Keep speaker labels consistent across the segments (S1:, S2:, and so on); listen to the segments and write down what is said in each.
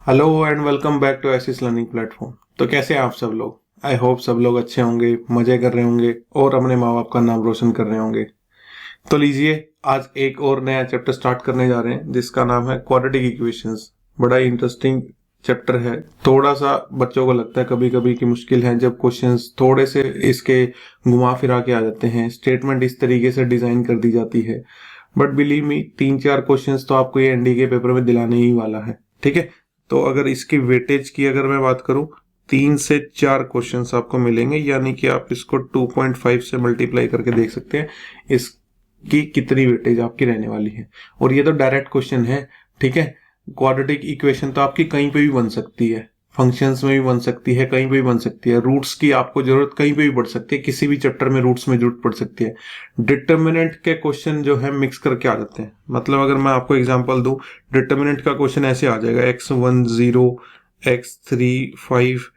S1: Hello and welcome back to एसिस learning platform. तो कैसे हैं आप सब लोग? आई होप सब लोग अच्छे होंगे, मजे कर रहे होंगे और अपने माँ बाप का नाम रोशन कर रहे होंगे। तो लीजिए, आज एक और नया चैप्टर स्टार्ट करने जा रहे हैं जिसका नाम है क्वाड्रेटिक इक्वेशंस। बड़ा ही इंटरेस्टिंग चैप्टर है। थोड़ा सा बच्चों को लगता है कभी कभी कि मुश्किल है जब क्वेश्चंस थोड़े से इसके घुमा फिरा के आ जाते हैं, स्टेटमेंट इस तरीके से डिजाइन कर दी जाती है। बट बिलीव मी, 3-4 क्वेश्चंस तो आपको ये एनडी के पेपर में दिलाने ही वाला है। ठीक है, तो अगर इसकी वेटेज की अगर मैं बात करूं, 3 से 4 क्वेश्चंस आपको मिलेंगे, यानी कि आप इसको 2.5 से मल्टीप्लाई करके देख सकते हैं इसकी कितनी वेटेज आपकी रहने वाली है। और ये तो डायरेक्ट क्वेश्चन है। ठीक है, क्वाड्रेटिक इक्वेशन तो आपकी कहीं पे भी बन सकती है, फंक्शंस में भी बन सकती है, कहीं पे भी बन सकती है। रूट्स की आपको जरूरत कहीं पे भी पड़ सकती है, किसी भी चैप्टर में रूट्स में जरूरत पड़ सकती है। डिटर्मिनेंट के क्वेश्चन जो है मिक्स करके आ जाते हैं। मतलब अगर मैं आपको एग्जांपल दूं, डिटर्मिनेंट का क्वेश्चन ऐसे आ जाएगा x1 0, x3 5,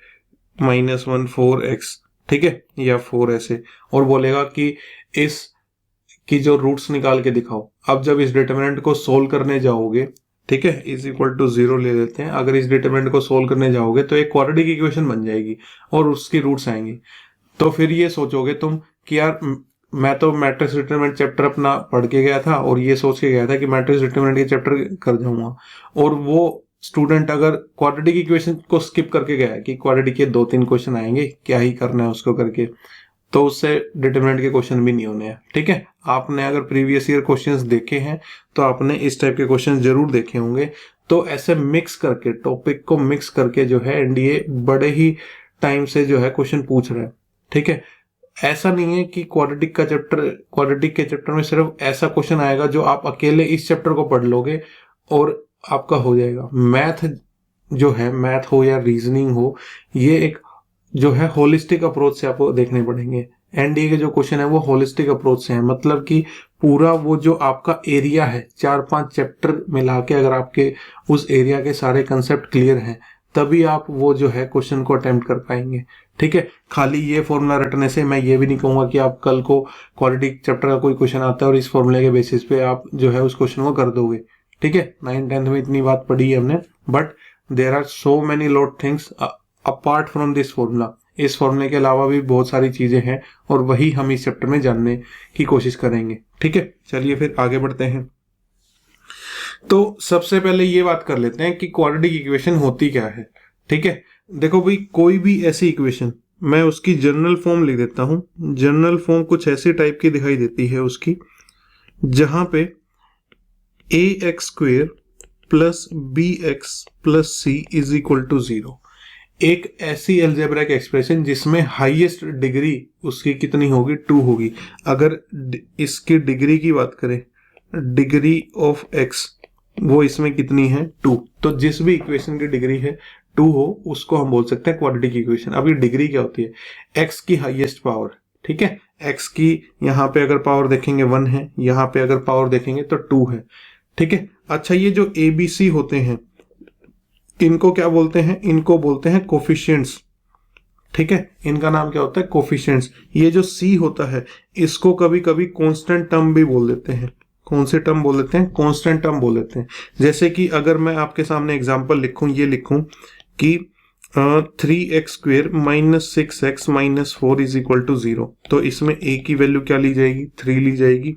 S1: -1 4x। ठीक है, या 4 ऐसे, और बोलेगा कि इस की जो रूट्स निकाल के दिखाओ। अब जब इस डिटर्मिनेंट को सोल्व करने जाओगे, ठीक है, इज इक्वल टू 0 ले लेते हैं। अगर इस डिटर्मिनेंट को सोल्व करने जाओगे तो एक क्वाड्रेटिक इक्वेशन बन जाएगी और उसकी रूट्स आएंगी। तो फिर ये सोचोगे तुम कि यार मैं तो मैट्रिक्स डिटरमिनेंट चैप्टर अपना पढ़ के गया था और ये सोच के गया था कि मैट्रिक्स डिटरमिनेंट के चैप्टर कर जाऊंगा, और वो स्टूडेंट अगर क्वाड्रेटिक इक्वेशन को स्किप करके गया कि क्वाड्रेटिक के 2-3 क्वेश्चन आएंगे, क्या ही करना है उसको करके, तो उससे डिटरमिनेंट के क्वेश्चन भी नहीं होने हैं। ठीक है, आपने अगर प्रीवियस ईयर क्वेश्चंस देखे हैं तो आपने इस टाइप के क्वेश्चन जरूर देखे होंगे। तो ऐसे मिक्स करके, टॉपिक को मिक्स करके जो है एनडीए बड़े ही टाइम से जो है क्वेश्चन पूछ रहा है। ठीक है, ऐसा नहीं है कि क्वाड्रेटिक के चैप्टर में सिर्फ ऐसा क्वेश्चन आएगा जो आप अकेले इस चैप्टर को पढ़ लोगे और आपका हो जाएगा। मैथ जो है, मैथ हो या रीजनिंग हो, ये एक जो है होलिस्टिक अप्रोच से आपको देखने पड़ेंगे। एनडीए के जो क्वेश्चन है वो होलिस्टिक अप्रोच से है, मतलब कि पूरा वो जो आपका एरिया है, 4-5 चैप्टर मिला के अगर आपके उस एरिया के सारे कंसेप्ट क्लियर हैं, तभी आप वो जो है क्वेश्चन को अटेम्प्ट कर पाएंगे। ठीक है, खाली ये फॉर्मूला रटने से मैं ये भी नहीं कहूंगा कि आप कल को क्वाड्रेटिक चैप्टर का कोई क्वेश्चन आता है और इस फॉर्मूले के बेसिस पे आप जो है उस क्वेश्चन को कर दोगे। ठीक है, 9th-10th में इतनी बात पढ़ी है हमने, but there are so many lot things apart from this formula. इस फॉर्मूले के अलावा भी बहुत सारी चीजें हैं और वही हम इस चैप्टर में जानने की कोशिश करेंगे। ठीक है, चलिए फिर आगे बढ़ते हैं। तो सबसे पहले ये बात कर लेते हैं कि क्वाड्रेटिक इक्वेशन होती क्या है। ठीक है, देखो भाई, कोई भी ऐसी इक्वेशन, मैं उसकी जनरल फॉर्म लिख देता हूं। जनरल फॉर्म कुछ ऐसी टाइप की दिखाई देती है उसकी, जहां पे ax² plus bx plus c is equal to 0। एक ऐसी एल्जेब्रिक एक्सप्रेशन जिसमें हाईएस्ट डिग्री उसकी कितनी होगी, 2 होगी। अगर इसकी डिग्री की बात करें, डिग्री ऑफ x वो इसमें कितनी है, 2। तो जिस भी इक्वेशन की डिग्री है 2 हो, उसको हम बोल सकते हैं क्वाड्रेटिक इक्वेशन। अब ये डिग्री क्या होती है? x की हाईएस्ट पावर। ठीक है, x की यहाँ पे अगर पावर देखेंगे 1 है, यहाँ पे अगर पावर देखेंगे तो 2 है। ठीक है, अच्छा, ये जो ABC होते हैं इनको क्या बोलते हैं? इनको बोलते हैं कोफिशिएंट्स। ठीक है, इनका नाम क्या होता है? कोफिशिएंट्स। ये जो C होता है इसको कभी कभी कांस्टेंट टर्म भी बोल देते हैं। कौन से टर्म बोल देते हैं? कांस्टेंट टर्म बोल देते हैं। जैसे कि अगर मैं आपके सामने एग्जांपल लिखूं, ये लिखूं कि 3x² minus 6x minus 4 is equal to 0, तो इसमें a की वैल्यू क्या ली जाएगी? 3 ली जाएगी।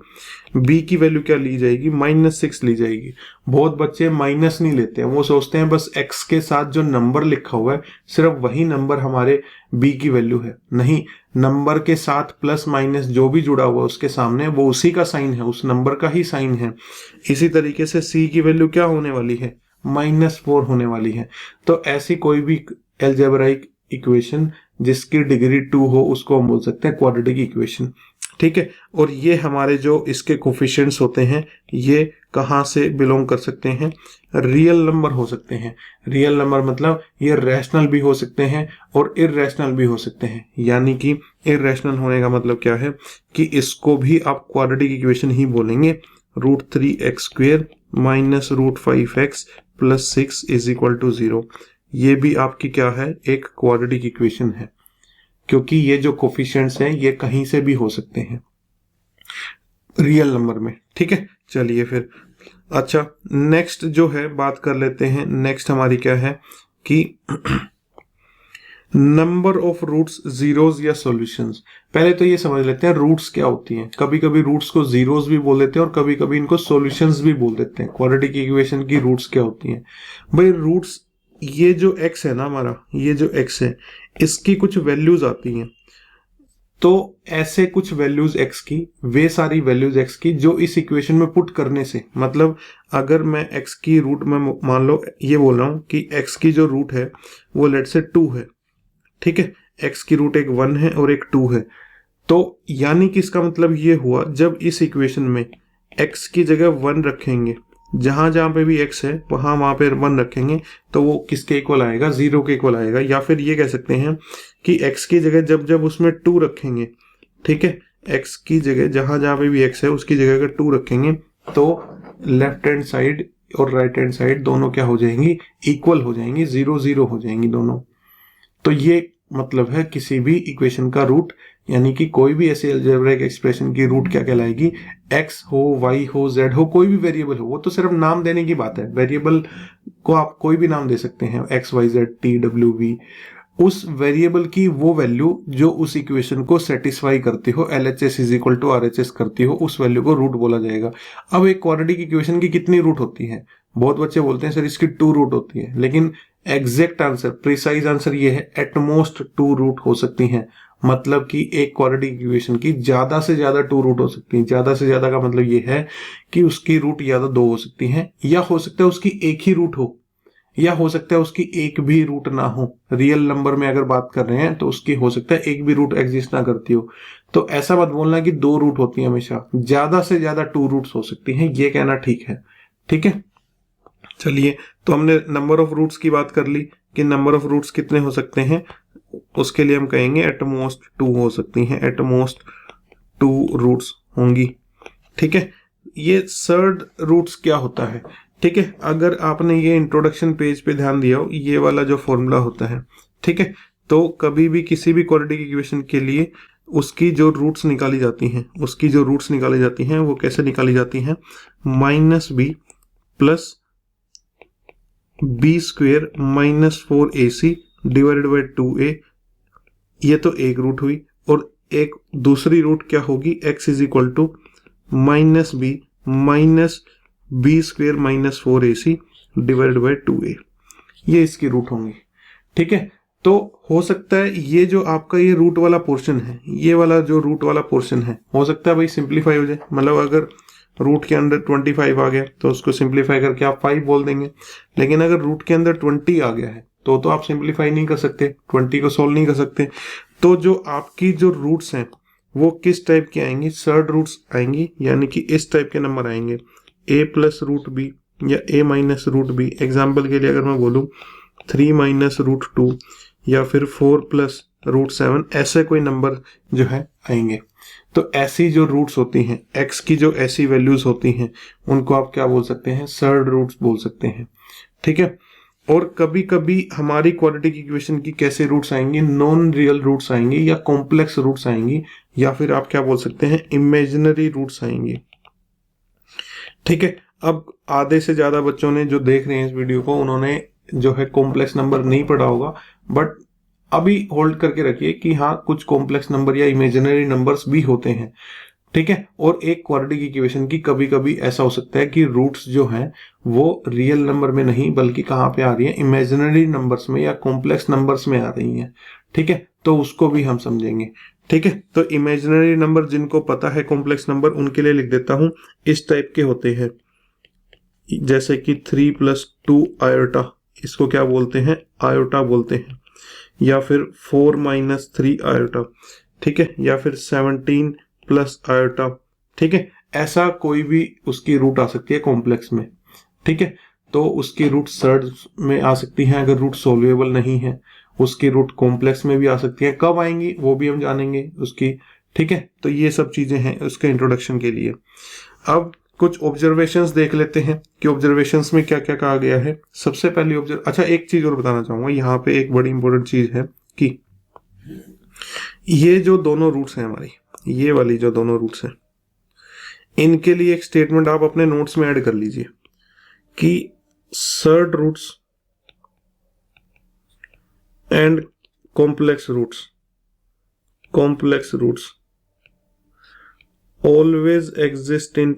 S1: b की वैल्यू क्या ली जाएगी? -6 ली जाएगी। बहुत बच्चे माइनस नहीं लेते हैं, वो सोचते हैं बस x के साथ जो नंबर लिखा हुआ है सिर्फ वही नंबर हमारे b की वैल्यू है। नहीं, नंबर के साथ प्लस माइनस जो भी जुड़ा हुआ है उसके सामने वो उसी का साइन है, उस नंबर का ही साइन है। इसी तरीके से c की वैल्यू क्या होने वाली है? -4 होने वाली है। तो ऐसी कोई भी एल्जेब्राइक इक्वेशन जिसकी डिग्री 2 हो उसको हम बोल सकते हैं क्वाड्रेटिक इक्वेशन। ठीक है, और ये हमारे जो इसके कोफिशिएंट्स होते हैं ये कहाँ से बिलोंग कर सकते हैं? रियल नंबर हो सकते हैं। रियल नंबर मतलब ये रैशनल भी हो सकते हैं और इररेशनल भी हो सकते हैं। यानी कि इररेशनल होने का मतलब क्या है कि इसको भी आप क्वाड्रेटिक इक्वेशन ही बोलेंगे। √3x² minus √5x plus 6 is equal to 0। ये भी आपकी क्या है? एक क्वाड्रेटिक इक्वेशन है, क्योंकि ये जो कोफिशिएंट्स हैं ये कहीं से भी हो सकते हैं रियल नंबर में। ठीक है, चलिए फिर अच्छा, नेक्स्ट जो है बात कर लेते हैं। नेक्स्ट हमारी क्या है कि नंबर ऑफ रूट्स, जीरोस या सॉल्यूशंस। पहले तो ये समझ लेते हैं रूट्स क्या होती हैं। कभी कभी रूट्स को जीरोस भी बोल देते हैं और कभी कभी इनको सॉल्यूशंस भी बोल देते हैं। क्वाड्रेटिक इक्वेशन की रूट्स क्या होती हैं भाई? रूट्स, ये जो x है ना हमारा, ये जो x है, इसकी कुछ वैल्यूज आती हैं। तो ऐसे कुछ वैल्यूज x की, वे सारी वैल्यूज x की जो इस इक्वेशन में पुट करने से, मतलब अगर मैं x की रूट में मान लो ये बोल रहा हूं कि x की जो रूट है वो लेट से 2 है, ठीक है। x की रूट एक 1 है और एक 2 है। तो यानी कि इसका मतलब ये हुआ, जब इस इक्वेशन में x की जगह 1 रखेंगे, जहां जहां पे भी x है वहां पे 1 रखेंगे, तो वो किसके इक्वल आएगा? 0 के इक्वल आएगा। या फिर ये कह सकते हैं कि x की जगह जब जब उसमें 2 रखेंगे, ठीक है, x की जगह जहां जहां पे भी x है उसकी जगह अगर 2 रखेंगे तो लेफ्ट हैंड साइड और राइट हैंड साइड दोनों क्या हो जाएंगी? इक्वल हो जाएंगी, 0 0 हो जाएंगी दोनों। तो ये मतलब है किसी भी इक्वेशन का रूट, यानी कि कोई भी ऐसे अलजेब्रिक एक्सप्रेशन की रूट क्या कहलाएगी? x हो, y हो, z हो, कोई भी वेरिएबल हो। वो तो सिर्फ नाम देने की बात है। वेरिएबल को आप कोई भी नाम दे सकते हैं, x y z t w v। उस वेरिएबल की वो वैल्यू जो उस इक्वेशन को सेटिस्फाई करती हो, LHS is equal to RHS करती हो, उस वैल्यू को रूट बोला जाएगा। अब एक क्वाड्रेटिक इक्वेशन की कितनी रूट होती है? बहुत बच्चे बोलते हैं सर इसकी 2 रूट होती है, लेकिन एग्जैक्ट आंसर, प्रिसाइज आंसर ये है एट मोस्ट 2 रूट हो सकती हैं। मतलब कि एक क्वाड्रेटिक इक्वेशन की ज्यादा से ज्यादा 2 रूट हो सकती हैं। ज्यादा से ज्यादा का मतलब ये है कि उसकी रूट या तो 2 हो सकती हैं, या हो सकता है उसकी एक ही रूट हो, या हो सकता है उसकी एक भी रूट ना हो। रियल नंबर में अगर बात कर रहे हैं तो उसकी हो सकता है एक भी रूट एग्जिस्ट ना करती हो। तो ऐसा मत बोलना कि 2 रूट होती है हमेशा, ज्यादा से ज्यादा 2 रूट्स हो सकती हैं, ये कहना ठीक है। ठीक है, चलिए, तो हमने नंबर ऑफ रूट्स की बात कर ली कि नंबर ऑफ रूट्स कितने हो सकते हैं। उसके लिए हम कहेंगे एट मोस्ट 2 हो सकती हैं, एट मोस्ट 2 रूट्स होंगी। ठीक है, ये सर्ड रूट्स क्या होता है? ठीक है, अगर आपने ये इंट्रोडक्शन पेज पे ध्यान दिया हो, ये वाला जो फॉर्मूला होता है, ठीक है, तो कभी भी किसी भी क्वाड्रेटिक इक्वेशन के लिए उसकी जो रूट्स निकाली जाती हैं, उसकी जो रूट्स निकाली जाती हैं वो कैसे निकाली जाती हैं? -b plus b square -4ac divided by 2a। ये तो एक रूट हुई, और एक दूसरी रूट क्या होगी? x is equal to -b minus b square -4ac divided by 2a। ये इसकी रूट होंगी। ठीक है, तो हो सकता है ये जो आपका ये रूट वाला पोर्शन है, ये वाला जो रूट वाला पोर्शन है, हो सकता है भाई सिंप्लीफाई हो जाए। मतलब अगर रूट के अंदर 25 आ गया तो उसको सिंप्लीफाई करके आप 5 बोल देंगे। लेकिन अगर रूट के अंदर 20 आ गया है तो आप सिंप्लीफाई नहीं कर सकते, 20 को सोल्व नहीं कर सकते। तो जो आपकी जो रूट्स हैं वो किस टाइप की आएंगी? सर्ड रूट्स आएंगी, यानी कि इस टाइप के नंबर आएंगे, a प्लस रूट बी या a minus root b. Example के लिए अगर मैं बोलूँ 3 माइनस रूट 2 या फिर 4 प्लस रूट 7, ऐसे कोई नंबर जो है आएंगे। तो ऐसी जो रूट्स होती हैं, x की जो ऐसी वैल्यूज होती हैं, उनको आप क्या बोल सकते हैं? सर्ड रूट्स बोल सकते हैं। ठीक है, और कभी कभी हमारी क्वाड्रेटिक इक्वेशन की कैसे रूट्स आएंगी? नॉन रियल रूट्स आएंगी, या कॉम्प्लेक्स रूट्स आएंगी, या फिर आप क्या बोल सकते हैं? इमेजिनरी रूट्स आएंगी। ठीक है, अब आधे से ज्यादा बच्चों ने जो देख रहे हैं इस वीडियो को, उन्होंने जो है कॉम्प्लेक्स नंबर नहीं पढ़ा होगा, बट अभी होल्ड करके रखिए कि हाँ, कुछ कॉम्प्लेक्स नंबर या इमेजिनरी नंबर्स भी होते हैं। ठीक है, और एक क्वाड्रेटिक इक्वेशन की कभी कभी ऐसा हो सकता है कि रूट्स जो हैं वो रियल नंबर में नहीं, बल्कि कहाँ पे आ रही है? इमेजिनरी नंबर्स में या कॉम्प्लेक्स नंबर्स में आ रही हैं। ठीक है, तो उसको भी हम समझेंगे। ठीक है, तो इमेजिनरी नंबर जिनको पता है कॉम्प्लेक्स नंबर, उनके लिए लिख देता हूं, इस टाइप के होते हैं, जैसे कि 3 + 2 आयोटा, इसको क्या बोलते हैं? आयोटा बोलते हैं। या फिर 4 - 3 आयोटा, ठीक है, या फिर 17 + आयोटा। ठीक है, ऐसा कोई भी उसकी रूट आ सकती है कॉम्प्लेक्स में। ठीक है, तो उसकी रूट सर्ड में आ सकती है अगर रूट सोल्वेबल नहीं है। उसकी रूट कॉम्प्लेक्स में भी आ सकती है, कब आएंगी वो भी हम जानेंगे उसकी। ठीक है, तो ये सब चीजें हैं उसके इंट्रोडक्शन के लिए। अब कुछ ऑब्जर्वेशंस देख लेते हैं कि ऑब्जर्वेशंस में क्या क्या कहा गया है। सबसे पहली अच्छा, एक चीज और बताना चाहूंगा, यहाँ पे एक बड़ी इंपॉर्टेंट चीज है कि ये जो दोनों रूट्स हैं हमारी, ये वाली जो दोनों रूट्स हैं, इनके लिए एक स्टेटमेंट आप अपने नोट्स में ऐड कर लीजिए कि surd roots and complex roots always exist in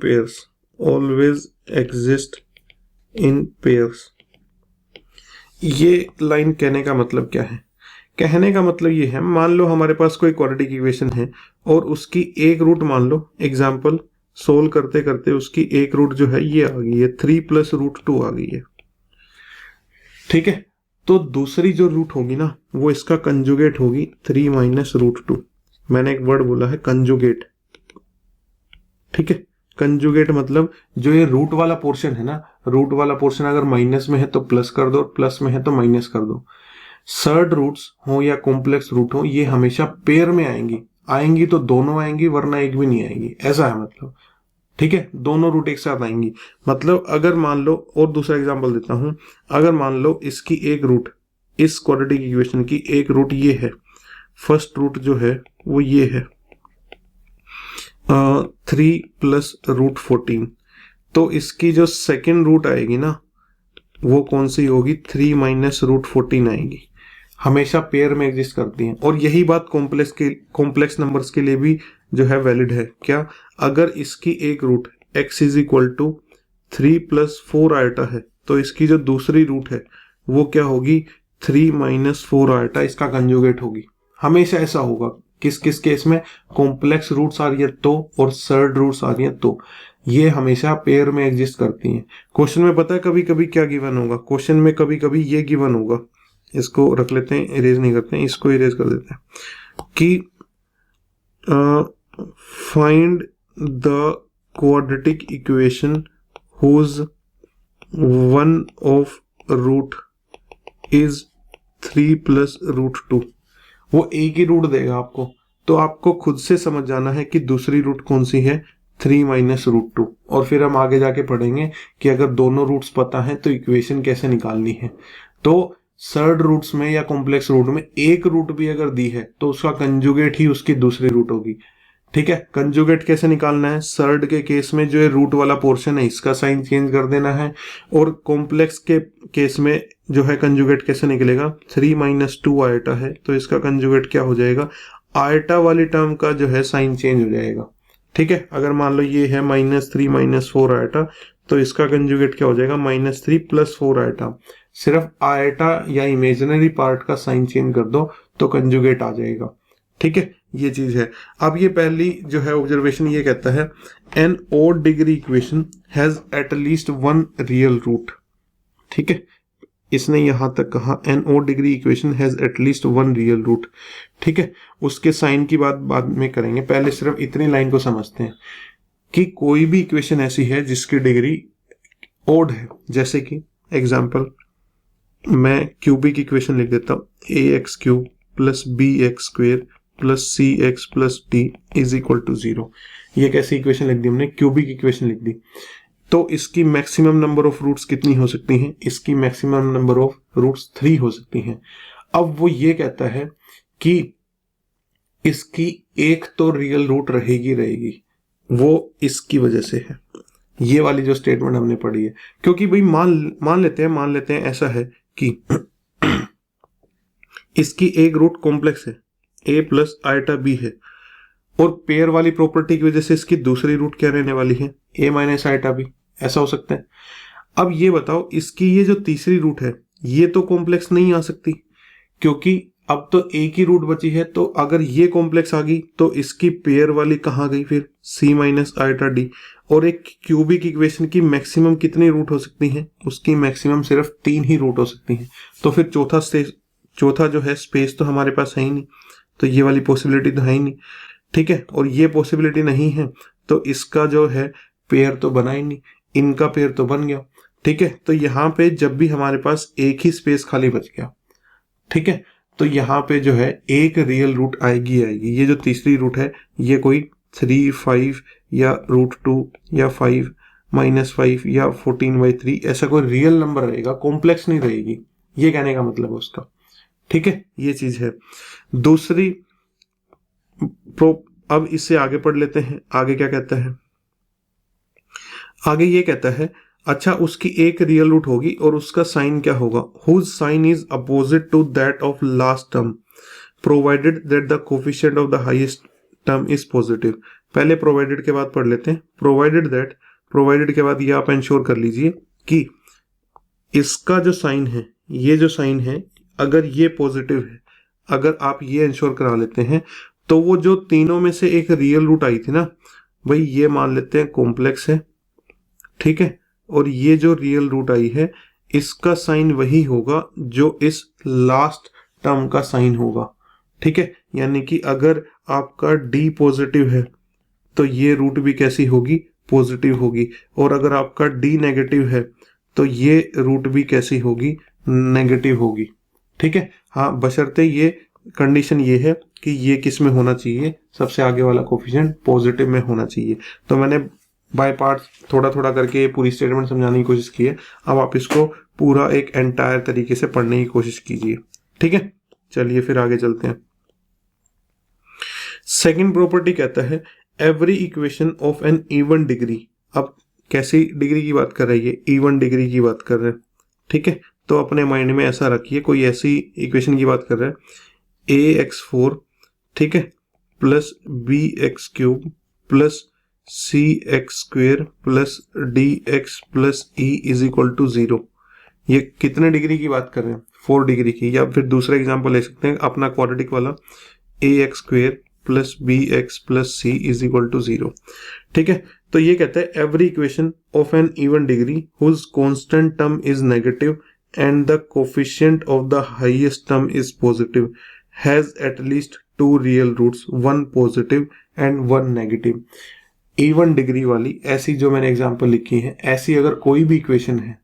S1: pairs। ये लाइन कहने का मतलब क्या है? कहने का मतलब ये है, मान लो हमारे पास कोई क्वाड्रेटिक इक्वेशन है और उसकी एक रूट मान लो, एग्जाम्पल सोल्व करते करते उसकी एक रूट जो है ये आ गई है 3 + √2 आ गई है। ठीक है, तो दूसरी जो रूट होगी ना वो इसका कंजुगेट होगी 3 - √2। मैंने एक वर्ड बोला है कंजुगेट। ठीक है, कंजुगेट मतलब जो ये रूट वाला पोर्शन है ना, रूट वाला पोर्शन अगर माइनस में है तो प्लस कर दो, प्लस में है तो माइनस कर दो। सर्ड रूट्स हो या कॉम्प्लेक्स रूट हो, ये हमेशा पेयर में आएंगी तो दोनों आएंगी, वरना एक भी नहीं आएंगी, ऐसा है मतलब। ठीक है, दोनों रूट एक साथ आएंगी। मतलब अगर मान लो, और दूसरा एग्जांपल देता हूं, अगर मान लो इसकी एक रूट, इस क्वाड्रेटिक इक्वेशन की एक रूट ये है, फर्स्ट रूट जो है वो ये है 3 + √14, तो इसकी जो सेकेंड रूट आएगी ना वो कौन सी होगी? 3 - √14 आएगी। हमेशा पेयर में एग्जिस्ट करती हैं। और यही बात कॉम्प्लेक्स नंबर्स के लिए भी जो है वैलिड है। क्या? अगर इसकी एक रूट x = 3 + 4 आयटा है तो इसकी जो दूसरी रूट है वो क्या होगी? 3 - 4 आयटा इसका कंजुगेट होगी। हमेशा ऐसा होगा। किस किस केस में? कॉम्प्लेक्स रूट्स आ रही है तो, और सर्ड रूट्स आ रही है तो, ये हमेशा पेयर में एग्जिस्ट करती हैं। क्वेश्चन में पता है कभी कभी क्या गिवन होगा? क्वेश्चन में कभी कभी ये गिवन होगा, इसको रख लेते हैं, इरेज नहीं करते हैं, इसको इरेज कर देते हैं, कि find the quadratic equation whose one of root is 3 + √2। वो एक ही रूट देगा आपको, तो आपको खुद से समझ जाना है कि दूसरी रूट कौन सी है, 3 - √2। और फिर हम आगे जाके पढ़ेंगे कि अगर दोनों रूट्स पता है तो इक्वेशन कैसे निकालनी है। तो सर्ड रूट्स में या कॉम्प्लेक्स रूट में एक रूट भी अगर दी है तो उसका कंजुगेट ही उसकी दूसरी रूट होगी। ठीक है, कंजुगेट कैसे निकालना है? सर्ड के केस में जो है रूट वाला पोर्शन है इसका साइन चेंज कर देना है, और कॉम्प्लेक्स के केस में जो है कंजुगेट कैसे निकलेगा? 3 - 2 आयटा है तो इसका कंजुगेट क्या हो जाएगा? आयटा वाली टर्म का जो है साइन चेंज हो जाएगा। ठीक है, अगर मान लो ये है -3 - 4 आयटा तो इसका कंजुगेट क्या हो जाएगा? -3 + 4 आयटा। सिर्फ आयटा या इमेजिनरी पार्ट का साइन चेंज कर दो तो कंजुगेट आ जाएगा। ठीक है, ये चीज है। अब ये पहली जो है ऑब्जर्वेशन ये कहता है an odd degree equation has at least one real root. ठीक है, इसने यहां तक कहा an odd degree equation has at least one real root. ठीक है, उसके साइन की बात बाद में करेंगे, पहले सिर्फ इतनी लाइन को समझते हैं कि कोई भी इक्वेशन ऐसी है जिसकी डिग्री ओड है, जैसे कि एग्जांपल मैं क्यूबिक इक्वेशन लिख देता हूं ax³ + bx² + cx + d = 0। ये कैसी इक्वेशन लिख दी हमने? क्यूबिक इक्वेशन लिख दी। तो इसकी मैक्सिमम नंबर ऑफ रूट्स कितनी हो सकती हैं? इसकी मैक्सिमम नंबर ऑफ रूट्स 3 हो सकती हैं। अब वो ये कहता है कि इसकी एक तो रियल रूट रहेगी, वो इसकी वजह से है। ये वाली जो स्टेटमेंट हमने पढ़ी है, क्योंकि भाई मान लेते हैं ऐसा है कि इसकी एक रूट कॉम्प्लेक्स है, a + आयटा b है, और पेयर वाली प्रॉपर्टी की वजह से इसकी दूसरी रूट क्या रहने वाली है? a - eta b। ऐसा हो सकता है। अब ये बताओ, इसकी ये जो तीसरी रूट है ये तो कॉम्प्लेक्स नहीं आ सकती, क्योंकि अब तो एक ही रूट बची है। तो अगर ये कॉम्प्लेक्स आ गई तो इसकी पेयर वाली कहाँ गई फिर? c - eta d। और एक क्यूबिक इक्वेशन की मैक्सिमम कितनी रूट हो सकती हैं? उसकी मैक्सिमम सिर्फ 3 ही रूट हो सकती हैं। तो फिर चौथा जो है स्पेस तो हमारे पास है ही नहीं, तो ये वाली पॉसिबिलिटी तो है ही नहीं। ठीक है, और ये पॉसिबिलिटी नहीं है तो इसका जो है पेयर तो बना ही नहीं, इनका पेयर तो बन गया। ठीक है, तो यहाँ पे जब भी हमारे पास एक ही स्पेस खाली बच गया, ठीक है, तो यहाँ पे जो है एक रियल रूट आएगी। ये जो तीसरी रूट है ये कोई 3, 5 या √2 या 5 - 5 या 14/3 ऐसा कोई रियल नंबर रहेगा, कॉम्प्लेक्स नहीं रहेगी। ये कहने का मतलब है उसका। ठीक है, ये चीज है। दूसरी अब इससे आगे पढ़ लेते हैं, आगे क्या कहता है? आगे ये कहता है अच्छा उसकी एक रियल रूट होगी और उसका साइन क्या होगा, whose sign is opposite to that of last term provided that the coefficient of the highest term is positive. पहले प्रोवाइडेड के बाद पढ़ लेते हैं। प्रोवाइडेड के बाद ये आप इंश्योर कर लीजिए कि इसका जो साइन है, ये जो साइन है, अगर ये पॉजिटिव है, अगर आप ये इंश्योर करा लेते हैं तो वो जो तीनों में से एक रियल रूट आई थी ना भाई, ये मान लेते हैं कॉम्प्लेक्स है, ठीक है, और ये जो रियल रूट आई है इसका साइन वही होगा जो इस लास्ट टर्म का साइन होगा, ठीक है। यानी कि अगर आपका डी पॉजिटिव है तो ये रूट भी कैसी होगी, पॉजिटिव होगी, और अगर आपका डी नेगेटिव है तो ये रूट भी कैसी होगी, नेगेटिव होगी, ठीक है। हाँ, बशर्ते ये कंडीशन ये है कि ये किस में होना चाहिए, सबसे आगे वाला कोफिशिएंट पॉजिटिव में होना चाहिए। तो मैंने बाय पार्ट थोड़ा थोड़ा करके पूरी स्टेटमेंट समझाने की कोशिश की है। अब आप इसको पूरा एक एंटायर तरीके से पढ़ने की कोशिश कीजिए, ठीक है। चलिए फिर आगे चलते हैं। सेकंड प्रॉपर्टी कहता है every equation of an even degree. अब कैसी डिग्री की बात कर रही है, इवन डिग्री की बात कर रहे हैं, ठीक है। तो अपने माइंड में ऐसा रखिए, कोई ऐसी इक्वेशन की बात कर रहे हैं ax4, ठीक है, plus bx³ plus cx² plus dx plus e is equal to 0। ये कितने डिग्री की बात कर रहे हैं, 4 डिग्री की। या फिर दूसरा एग्जांपल ले सकते हैं अपना क्वाड्रेटिक वाला, ax² plus bx plus c is equal to 0, ठीक है। तो ये कहता है every equation of an even degree whose constant term is negative and the coefficient of the highest term is positive has at least 2 real roots, 1 positive and 1 negative. Even degree वाली ऐसी जो मैंने एग्जांपल लिखी है, ऐसी अगर कोई भी इक्वेशन है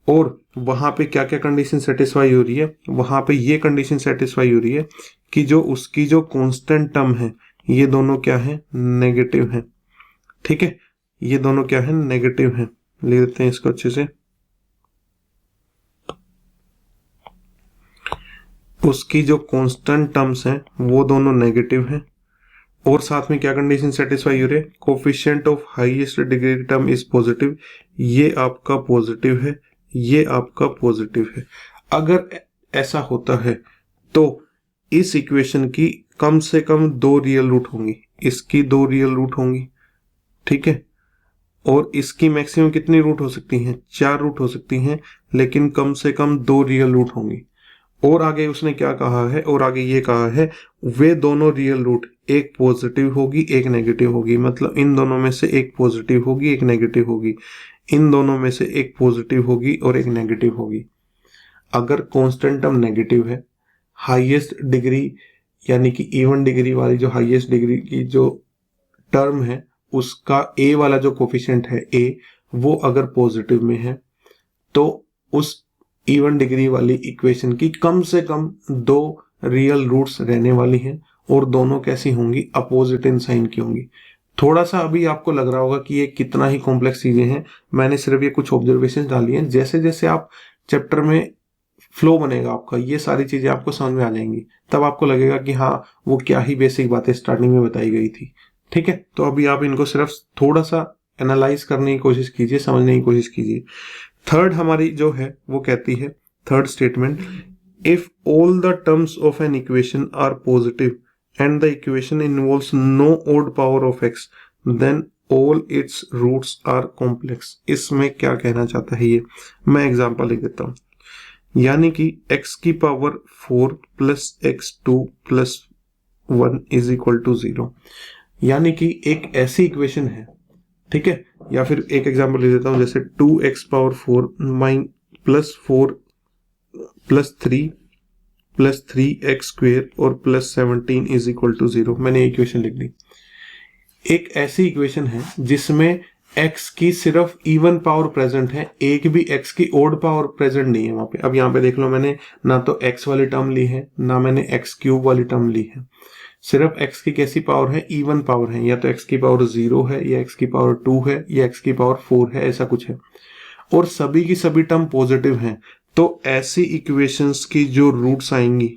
S1: और वहां पे क्या क्या कंडीशन सेटिस्फाई हो रही है, वहां पे ये कंडीशन सेटिस्फाई हो रही है कि जो उसकी जो कांस्टेंट टर्म है ये दोनों क्या है, नेगेटिव है, ठीक है। ये दोनों क्या है, नेगेटिव है। लिख देते हैं इसको अच्छे से। उसकी जो कांस्टेंट टर्म्स हैं वो दोनों नेगेटिव हैं और साथ में क्या कंडीशन सेटिस्फाई हो रही है, coefficient of highest degree term is positive. ये आपका पॉजिटिव है, ये आपका पॉजिटिव है। अगर ऐसा होता है तो इस इक्वेशन की कम से कम 2 रियल रूट होंगी, इसकी 2 रियल रूट होंगी, ठीक है, और इसकी मैक्सिमम कितनी रूट हो सकती हैं, 4 रूट हो सकती हैं, लेकिन कम से कम 2 रियल रूट होंगी। और आगे उसने क्या कहा है, और आगे ये कहा है वे दोनों रियल रूट एक पॉजिटिव होगी एक नेगेटिव होगी। मतलब इन दोनों में से एक पॉजिटिव होगी एक नेगेटिव होगी, इन दोनों में से एक पॉजिटिव होगी और एक नेगेटिव होगी। अगर कांस्टेंट टर्म नेगेटिव है, हाईएस्ट डिग्री यानी कि इवन डिग्री वाली जो हाईएस्ट डिग्री की जो टर्म है उसका ए वाला जो कोफिशिएंट है ए, वो अगर पॉजिटिव में है तो उस इवन डिग्री वाली इक्वेशन की कम से कम 2 रियल रूट्स रहने वाली हैं और दोनों कैसी होंगी, अपोजिट इन साइन की होंगी। थोड़ा सा अभी आपको लग रहा होगा कि ये कितना ही कॉम्प्लेक्स चीजें हैं, मैंने सिर्फ ये कुछ ऑब्जर्वेशन डाली हैं। जैसे जैसे आप चैप्टर में फ्लो बनेगा आपका, ये सारी चीजें आपको समझ में आ जाएंगी, तब आपको लगेगा कि हाँ वो क्या ही बेसिक बातें स्टार्टिंग में बताई गई थी, ठीक है। तो अभी आप इनको सिर्फ थोड़ा सा एनालाइज करने की कोशिश कीजिए, समझने की कोशिश कीजिए। थर्ड हमारी जो है वो कहती है, third statement, if all the terms of an equation are positive and the equation involves no odd power of x then all its roots are complex. इसमें क्या कहना चाहता है ये, मैं एग्जांपल लिख देता हूं। यानी कि x की power 4 plus x2 plus 1 is equal to 0। यानी कि एक ऐसी इक्वेशन है, ठीक है, या फिर एक एग्जांपल ले देता हूं, जैसे 2x power 4 plus 4 plus 3 plus 3x² और प्लस 17 इज इक्वल टू 0। मैंने इक्वेशन लिख दी। एक ऐसी इक्वेशन है जिसमें x की सिर्फ इवन पावर प्रेजेंट है, एक भी x की ओड पावर प्रेजेंट नहीं है वहां पे। अब यहाँ पे देख लो, मैंने ना तो x वाली टर्म ली है ना मैंने x³ वाली टर्म ली है। सिर्फ x की कैसी पावर है, इवन पावर है, या तो x की पावर 0 है या x की पावर 2 है या x की पावर 4 है, ऐसा कुछ है। और सभी की सभी टर्म पॉजिटिव हैं, तो ऐसी इक्वेशंस की जो रूट्स आएंगी,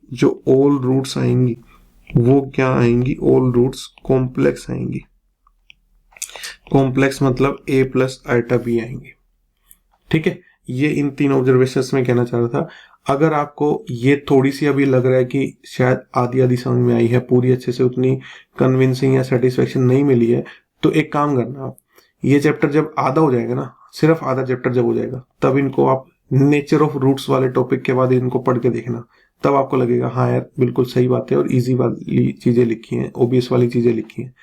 S1: जो ऑल रूट्स आएंगी, वो क्या आएंगी, ऑल रूट्स कॉम्प्लेक्स आएंगी। कॉम्प्लेक्स मतलब a प्लस आइटा b आएंगे। ठीक है, ये इन तीन ऑब्जर्वेशंस में कहना चाह रहा था। अगर आपको ये थोड़ी सी अभी लग रहा है कि शायद आधी आधी समझ में आई है, पूरी अच्छे से उतनी कन्विंसिंग या सेटिस्फेक्शन नहीं मिली है, तो एक काम करना, आप ये चैप्टर जब आधा हो जाएगा ना, सिर्फ आधा चैप्टर जब हो जाएगा, तब इनको आप नेचर ऑफ रूट्स वाले टॉपिक के बाद इनको पढ़ के देखना। तब आपको लगेगा हाँ यार बिल्कुल सही बात है और इजी वाली चीजें लिखी हैं, ओबियस वाली चीजें लिखी हैं।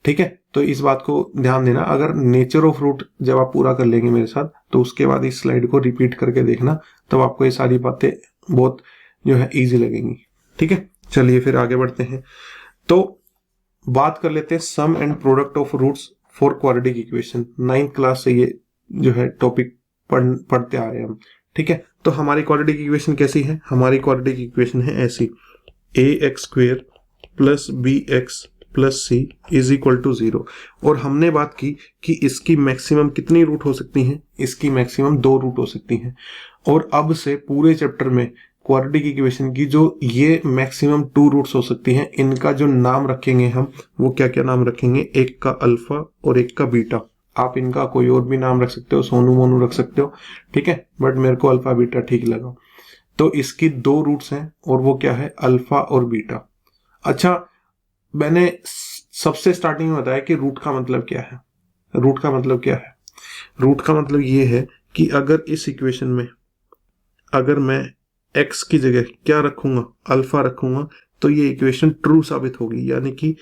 S1: ठीक है, तो इस बात को ध्यान देना। अगर नेचर ऑफ रूट जब आप पूरा कर लेंगे मेरे साथ, तो उसके बाद इस स्लाइड को रिपीट करके देखना, तब आपको ये सारी बातें बहुत जो है इजी लगेंगी। ठीक है, चलिए फिर आगे बढ़ते हैं। तो बात कर लेते हैं sum and product of roots for quadratic equation. 9th class से ये जो है टॉपिक पढ़ते आ रहे हैं हम। ठीक है, तो हमारी क्वाड्रेटिक इक्वेशन कैसी है? हमारी क्वाड्रेटिक इक्वेशन है ऐसी, ax² plus bx plus c is equal to 0। और हमने बात की कि इसकी मैक्सिमम कितनी रूट हो सकती हैं? इसकी मैक्सिमम 2 रूट हो सकती हैं। और अब से पूरे चैप्टर में क्वाड्रेटिक इक्वेशन की जो ये मैक्सिमम 2 रूट्स हो सकती हैं, इनका जो नाम रखेंगे हम, वो क्या क्या नाम रखेंगे? एक का अल्फा और एक का बीटा। आप इनका कोई और भी नाम रख सकते हो, सोनू मोनू रख सकते हो, ठीक है, बट मेरे को अल्फा बीटा ठीक लगा। तो इसकी 2 रूट्स हैं और वो क्या है? अल्फा और बीटा। अच्छा, मैंने सबसे स्टार्टिंग में बताया कि रूट का मतलब क्या है। रूट का मतलब क्या है? रूट का मतलब ये है कि अगर इस इक्वेशन में अगर मैं x की जगह क्या रखूंगा? अल्फा रखूंगा, तो ये इक्वेशन ट्रू साबित होगी, यानी कि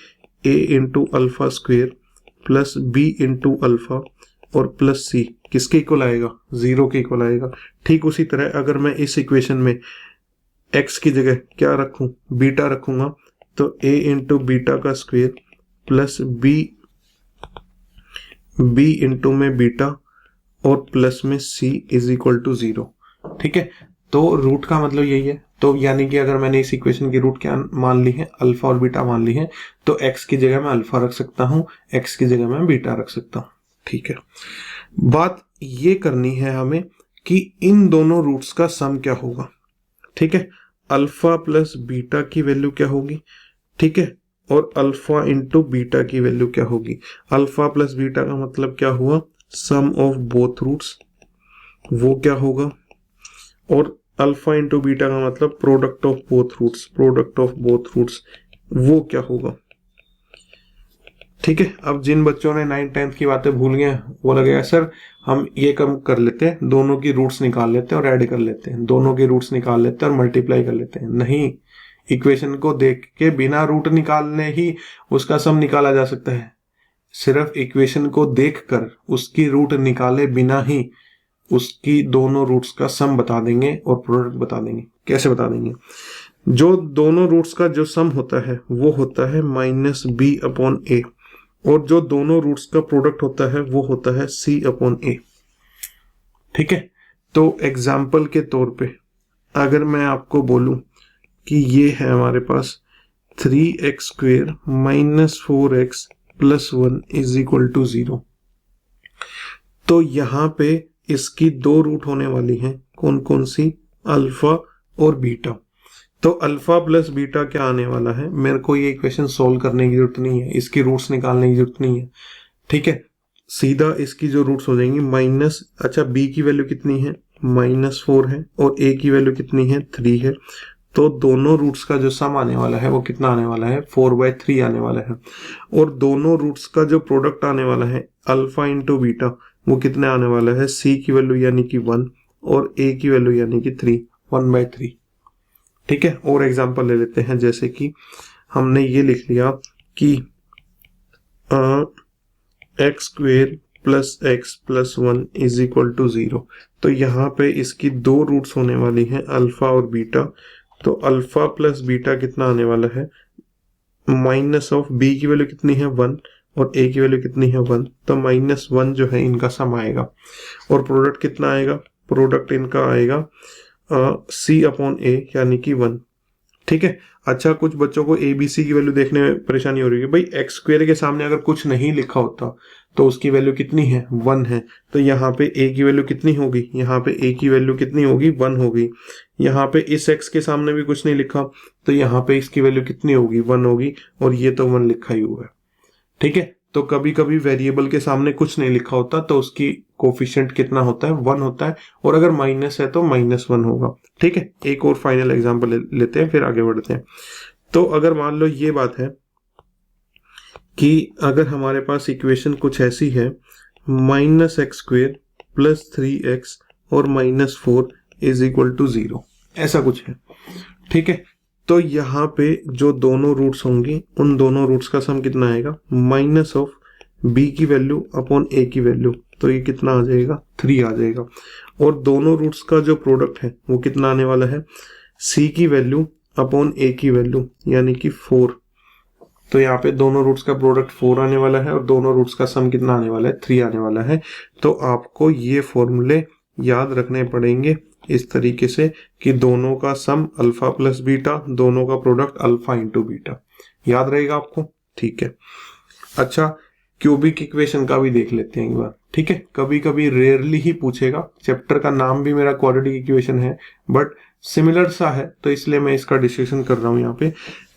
S1: a into alpha square plus b into alpha और प्लस c किसके इक्वल आएगा? 0 के इक्वल आएगा। ठीक उसी तरह अगर मैं इस इक्वेशन में x की जगह क्या रखूं? बीटा रखूंगा, तो a इंटू बीटा का स्क्वेयर प्लस b इंटू में बीटा और प्लस में c इज इक्वल टू 0। ठीक है, तो रूट का मतलब यही है। तो यानी कि अगर मैंने इस इक्वेशन की रूट क्या मान ली है? अल्फा और बीटा मान ली है, तो x की जगह मैं अल्फा रख सकता हूं, x की जगह मैं बीटा रख सकता हूं। ठीक है, बात ये करनी है हमें कि इन दोनों रूट्स का सम क्या होगा। ठीक है, अल्फा प्लस बीटा की वैल्यू क्या होगी? ठीक है, और अल्फा इंटू बीटा की वैल्यू क्या होगी? अल्फा प्लस बीटा का मतलब क्या हुआ? सम ऑफ बोथ रूट्स, वो क्या होगा? और अल्फा इंटू बीटा का मतलब product of both roots, product of both roots, वो क्या होगा? ठीक है, अब जिन बच्चों ने 9th 10th की बातें भूल गए, वो लगेगा सर हम ये कम कर लेते हैं, दोनों की रूट्स निकाल लेते हैं और ऐड कर लेते हैं, दोनों की रूट्स निकाल लेते हैं और मल्टीप्लाई कर लेते हैं। नहीं, इक्वेशन को देख के बिना रूट निकालने ही उसका सम निकाला जा सकता है। सिर्फ इक्वेशन को देखकर उसकी रूट निकाले बिना ही उसकी दोनों रूट्स का सम बता देंगे और प्रोडक्ट बता देंगे। कैसे बता देंगे? जो दोनों रूट्स का जो सम होता है वो होता है माइनस बी अपॉन ए, और जो दोनों रूट्स का प्रोडक्ट होता है वो होता है c अपॉन ए। ठीक है, तो एग्जाम्पल के तौर पे अगर मैं आपको बोलूं कि ये है हमारे पास 3x² minus 4x plus 1 is equal to 0, तो यहाँ पे इसकी 2 रूट होने वाली हैं। कौन कौन सी? अल्फा और बीटा। तो अल्फा प्लस बीटा क्या आने वाला है? मेरे को ये इक्वेशन सोल्व करने की जरूरत नहीं है, इसकी रूट्स निकालने की जरूरत नहीं है। ठीक है, सीधा इसकी जो रूट्स हो जाएंगी माइनस, अच्छा b की वैल्यू कितनी है? -4 है, और a की वैल्यू कितनी है? 3 है। तो दोनों रूट्स का जो सम आने वाला है वो कितना आने वाला है? 4/3 आने वाला है। और दोनों रूट्स का जो प्रोडक्ट आने वाला है अल्फा इंटू बीटा, वो कितने आने वाला है? c की वैल्यू यानी कि 1 और a की वैल्यू यानी कि 3, 1/3। ठीक है, और एग्जांपल ले लेते हैं, जैसे कि हमने ये लिख लिया कि x² plus x plus 1 is equal to 0। तो यहाँ पे इसकी 2 रूट्स होने वाली हैं, अल्फा और बीटा। तो अल्फा प्लस बीटा कितना आने वाला है? माइनस ऑफ b की वैल्यू कितनी है? 1 और a की वैल्यू कितनी है? 1। तो -1 जो है इनका सम आएगा। और प्रोडक्ट कितना आएगा? प्रोडक्ट इनका आएगा c अपॉन a यानी कि 1। ठीक है, अच्छा कुछ बच्चों को a b c की वैल्यू देखने में परेशानी हो रही है। भाई x² के सामने अगर कुछ नहीं लिखा होता तो उसकी वैल्यू कितनी है? 1 है। तो यहाँ पे a की वैल्यू कितनी होगी? यहाँ पे a की वैल्यू कितनी होगी? 1 होगी। यहाँ पे इस x के सामने भी कुछ नहीं लिखा, तो यहाँ पे इसकी वैल्यू कितनी होगी? 1 होगी, और ये तो 1 लिखा ही हुआ है। ठीक है, तो कभी कभी वेरिएबल के सामने कुछ नहीं लिखा होता तो उसकी कोफिशिएंट कितना होता है, 1 होता है, और अगर माइनस है तो -1 होगा। ठीक है, एक और फाइनल एग्जांपल लेते हैं फिर आगे बढ़ते हैं। तो अगर मान लो ये बात है कि अगर हमारे पास इक्वेशन कुछ ऐसी है, -x² + 3x और -4 = 0, ऐसा कुछ है। ठीक है, तो यहाँ पे जो दोनों रूट्स होंगी उन दोनों रूट्स का सम कितना आएगा, -b की वैल्यू अपॉन a की वैल्यू, तो ये कितना आ जाएगा, 3 आ जाएगा। और दोनों रूट्स का जो प्रोडक्ट है वो कितना आने वाला है, c की वैल्यू अपॉन a की वैल्यू, यानी कि 4। तो यहाँ पे दोनों रूट्स का प्रोडक्ट 4 आने वाला है और दोनों रूट्स का सम कितना आने वाला है, 3 आने वाला है। तो आपको ये फॉर्मूले याद रखने पड़ेंगे इस तरीके से कि दोनों का सम अल्फा प्लस बीटा, दोनों का प्रोडक्ट अल्फा इंटू बीटा, याद रहेगा आपको। ठीक है, अच्छा क्यूबिक इक्वेशन का भी देख लेते हैं एक बार। ठीक है, कभी कभी रेयरली ही पूछेगा, चैप्टर का नाम भी मेरा क्वाड्रेटिक इक्वेशन है बट सिमिलर सा है तो इसलिए मैं इसका डिस्कशन कर रहा हूं यहाँ पे।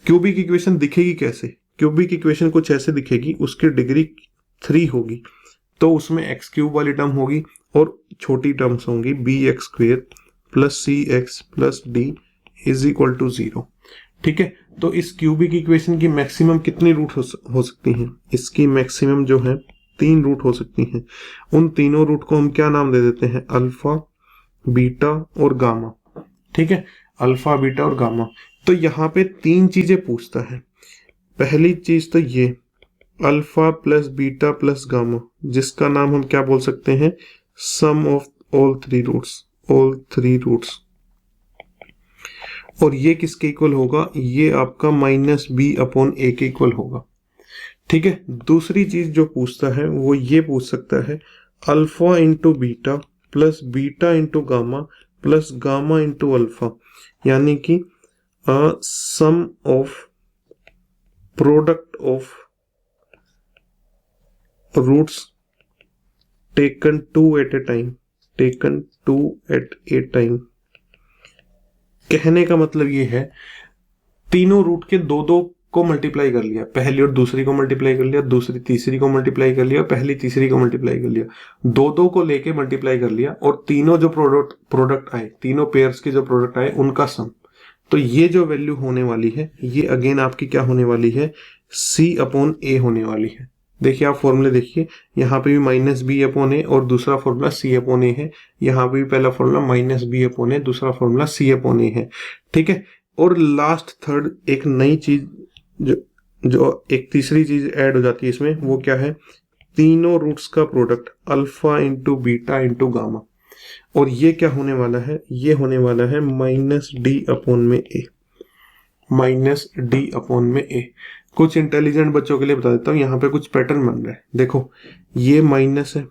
S1: क्यूबिक इक्वेशन दिखेगी कैसे, क्यूबिक इक्वेशन कुछ ऐसे दिखेगी, उसकी डिग्री 3 होगी तो उसमें x³ वाली टर्म होगी और छोटी टर्म्स होंगी bx² + cx + d = 0। ठीक है, तो इस क्यूबिक इक्वेशन की मैक्सिमम कितनी रूट हो सकती हैं, इसकी मैक्सिमम जो है 3 रूट हो सकती हैं। उन तीनों रूट को हम क्या नाम दे देते हैं, अल्फा, बीटा और गामा। ठीक है, अल्फा, बीटा और गामा। तो यहाँ पे 3 चीजें पूछता है। पहली चीज तो ये alpha plus beta plus gamma, जिसका नाम हम क्या बोल सकते हैं, सम ऑफ ऑल 3 रूट्स। और ये किसके इक्वल होगा, ये आपका -b/a के इक्वल होगा। ठीक है, दूसरी चीज जो पूछता है वो ये पूछ सकता है alpha into beta plus beta into gamma plus gamma into alpha, यानी कि sum of product of roots taken 2 at a time. कहने का मतलब ये है, तीनों रूट के दो को मल्टीप्लाई कर लिया, पहली और दूसरी को मल्टीप्लाई कर लिया, दूसरी तीसरी को मल्टीप्लाई कर लिया, पहली तीसरी को मल्टीप्लाई कर लिया, दो को लेके मल्टीप्लाई कर लिया, और तीनों जो प्रोडक्ट आए, तीनों पेयर्स के जो प्रोडक्ट आए उनका सम। तो ये जो वैल्यू होने वाली है ये अगेन आपकी क्या होने वाली है, c/a होने वाली है। देखिए आप फॉर्मूले देखिए, यहाँ पे भी -b/a और दूसरा फॉर्मूला c/a है, यहाँ पे भी पहला फॉर्मूला -b/a, दूसरा फॉर्मूला c/a है। ठीक है, और लास्ट थर्ड एक नई चीज जो एक तीसरी चीज ऐड हो जाती है इसमें, वो क्या है, तीनों रूट्स का product alpha into beta into gamma. और ये क्या होने वाला है, ये होने वाला है -d/a। कुछ इंटेलिजेंट बच्चों के लिए बता देता हूँ, यहाँ पे कुछ पैटर्न बन रहा है। देखो ये माइनस है,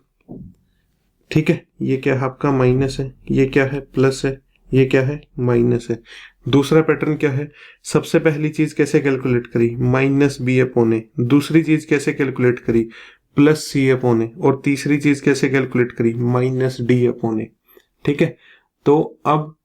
S1: ठीक है, ये क्या है आपका माइनस है, ये क्या है प्लस है, ये क्या है माइनस है। दूसरा पैटर्न क्या है, सबसे पहली चीज कैसे कैलकुलेट करी, -b/a, दूसरी चीज कैसे कैलकुलेट करी, +c/a, और तीसरी चीज कैसे कैलकुलेट करी, -d/a। ठीक है, तो अब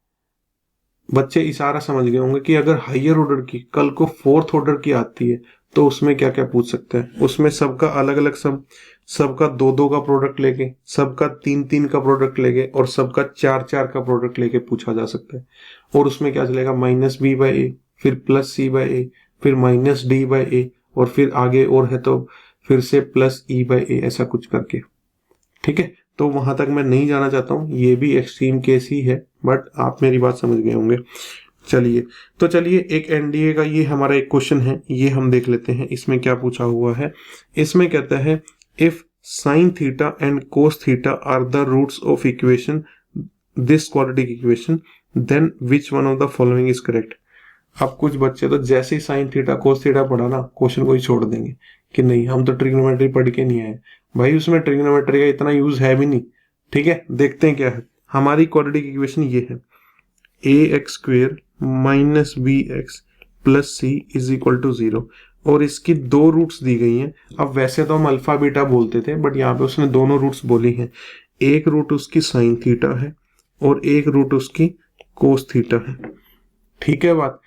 S1: बच्चे इशारा समझ गए होंगे कि अगर हायर ऑर्डर की कल को 4th ऑर्डर की आती है तो उसमें क्या क्या पूछ सकते हैं, उसमें सबका अलग अलग सम, सबका 2-2 का प्रोडक्ट लेके, सबका 3-3 का प्रोडक्ट लेके और सबका 4-4 का प्रोडक्ट लेके पूछा जा सकता है। और उसमें क्या चलेगा, -b/a, फिर +c/a, फिर -d/a, और फिर आगे और है तो फिर से +e/a, ऐसा कुछ करके। ठीक है, तो वहां तक मैं नहीं जाना चाहता हूँ, ये भी एक्सट्रीम केस ही है, बट आप मेरी बात समझ गए होंगे। चलिए एक एनडीए का ये हमारा एक क्वेश्चन है, ये हम देख लेते हैं। इसमें क्या पूछा हुआ है, इसमें कहता है if sin theta and cos theta are the roots of equation this quadratic equation, then which one of the following is correct. अब कुछ बच्चे तो जैसे ही sin थीटा cos थीटा पढ़ा ना, क्वेश्चन को ही छोड़ देंगे कि नहीं हम तो ट्रिग्नोमेट्री पढ़ के नहीं आए। भाई उसमें ट्रिग्नोमेट्री का इतना यूज है भी नहीं। ठीक है, देखते हैं क्या है। हमारी क्वाड्रेटिक इक्वेशन ये है, ax² - bx + c = 0, और इसकी 2 रूट्स दी गई हैं। अब वैसे तो हम अल्फा बीटा बोलते थे, बट यहाँ पे उसने दोनों रूट्स बोली हैं। एक रूट उसकी sin थीटा है और एक रूट उसकी cos थीटा है। ठीक है बात।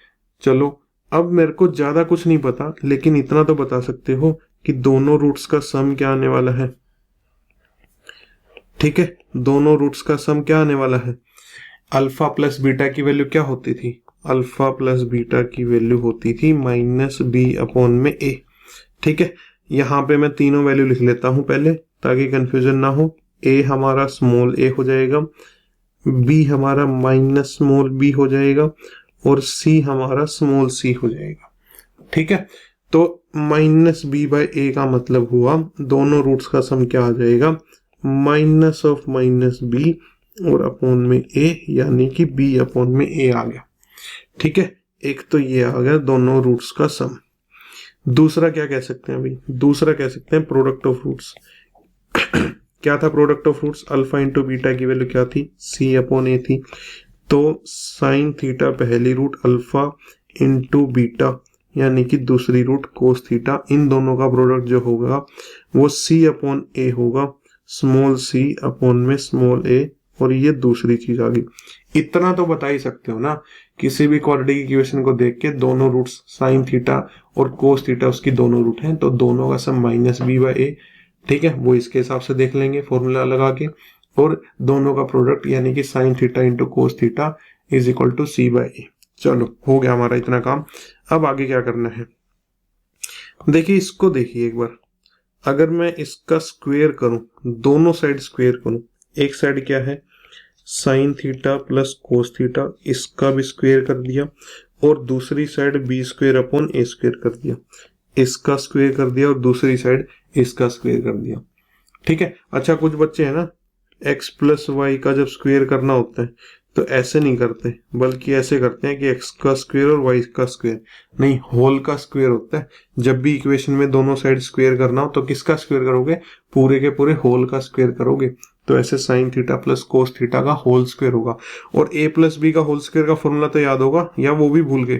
S1: चलो अब मेरे को ज्यादा कुछ नहीं पता, लेकिन इतना तो बता सकते हो कि दोनों रूट्स का सम क्या आने वाला है। ठीक है, दोनों रूट्स का सम क्या आने वाला है। अल्फा प्लस बीटा की वैल्यू क्या होती थी, अल्फा प्लस बीटा की वैल्यू होती थी -b/a। ठीक है, यहाँ पे मैं तीनों वैल्यू लिख लेता हूं पहले ताकि कंफ्यूजन ना हो। a हमारा स्मॉल a हो जाएगा, b हमारा -b हो जाएगा और c हमारा स्मॉल c हो जाएगा। ठीक है, तो -b/a का मतलब हुआ दोनों रूट्स का सम क्या आ जाएगा, -b और अपॉन में a, यानी कि b/a आ गया। ठीक है, एक तो ये आ गया दोनों रूट्स का सम। दूसरा क्या कह सकते हैं अभी, दूसरा कह सकते हैं प्रोडक्ट ऑफ रूट्स। क्या था product of roots, alpha into beta की वैल्यू क्या थी, c/a थी। तो साइन थीटा पहली रूट अल्फा इंटू बीटा यानी कि दूसरी रूट कोस थीटा, इन दोनों का प्रोडक्ट जो होगा वो c/a होगा, स्मॉल c अपॉन में स्मॉल a, और ये दूसरी चीज आ गई। इतना तो बता ही सकते हो ना, किसी भी क्वाड्रेटिक इक्वेशन को देख के दोनों रूट्स साइन थीटा और कोस थीटा उसकी दोनों रूट हैं, तो दोनों का सम -b/a। ठीक है, वो इसके हिसाब से देख लेंगे फॉर्मूला लगा के, और दोनों का प्रोडक्ट यानी कि sine theta into cos theta is equal to c/a। चलो हो गया हमारा इतना काम। अब आगे क्या करना है, देखिए इसको देखिए एक बार, अगर मैं इसका स्क्वायर करूं, दोनों साइड स्क्वायर करूं, एक साइड क्या है sine theta plus cos theta, इसका भी स्क्वायर कर दिया, और दूसरी साइड b²/a² कर दिया, इसका स्क्वायर कर दिया, और दूसरी साइड इसका स्क्वायर कर दिया। ठीक है, अच्छा कुछ बच्चे हैं ना, x प्लस वाई का जब स्क्वायर करना होता है तो ऐसे नहीं करते, बल्कि ऐसे करते हैं कि x का स्क्वायर और y का स्क्वायर, नहीं होल का स्क्वायर होता है। जब भी इक्वेशन में दोनों साइड स्क्वायर करना हो तो किसका स्क्वायर करोगे, पूरे के पूरे होल का स्क्वायर करोगे। तो ऐसे sine theta plus cos theta का होल स्क्वायर होगा, और a प्लस बी का होल स्क्वायर का फॉर्मूला तो याद होगा, या वो भी भूल गए,